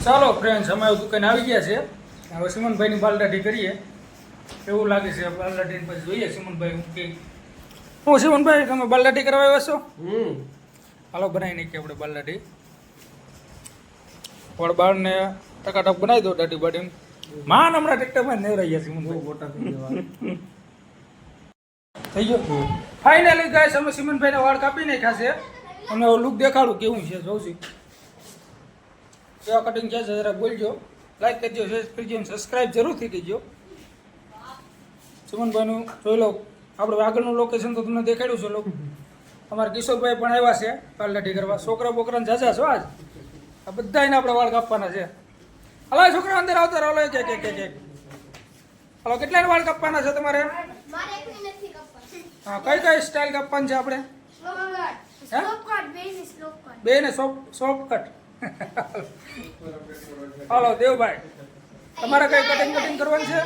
ચાલો ફ્રેન્ડ્સ, અમે દુકાને આવી ગયા છે. હવે સિમનભાઈની બાલદાઢી કરીએ એવું લાગે છે. બાલદાઢી પછી જોઈએ સિમનભાઈ હું કે હું સિમનભાઈ તમે બાલદાઢી કરવા આવ્યા છો? હાલો બનાવી નાખીએ આપણે બાલદાઢી. વળ બાળને ટકાટક બનાવી દો દાઢી બાઢી. માન હમણાં ટ્રેક્ટરમાં જ નેવરાઈ ગયા સિમનભાઈ. થઈ ગયો ફાઇનલી ગાઈસ, અમે સિમનભાઈના વાળ કાપી નાખ્યા છે. અમે લુક દેખાડું કેવું છે જોઉં છું. કેવા કટિંગ છે જરા બોલજો. લાઈક કરજો, શેર કરજો અને સબસ્ક્રાઇબ જરૂરથી કરજો. સુમનભાઈનું જોઈ લો. આપણે આગળનું લોકેશન તો તમને દેખાડ્યું છે. લોકો અમારા કિશોરભાઈ પણ આવ્યા છે બાલદાઢી કરવા. છોકરા બોકરાને જાજા છો આજ. આ બધાને આપણે વાળ કાપવાના છે. હલો છોકરા અંદર આવતા રહો. કે હલો કેટલાને વાળ કાપવાના છે તમારે? હા, કઈ કઈ સ્ટાઇલ કાપવાની છે આપણે? બે ને સોપ કટ. હાલો દેવભાઈ, તમારે કઈ કટિંગ કરવાની છે?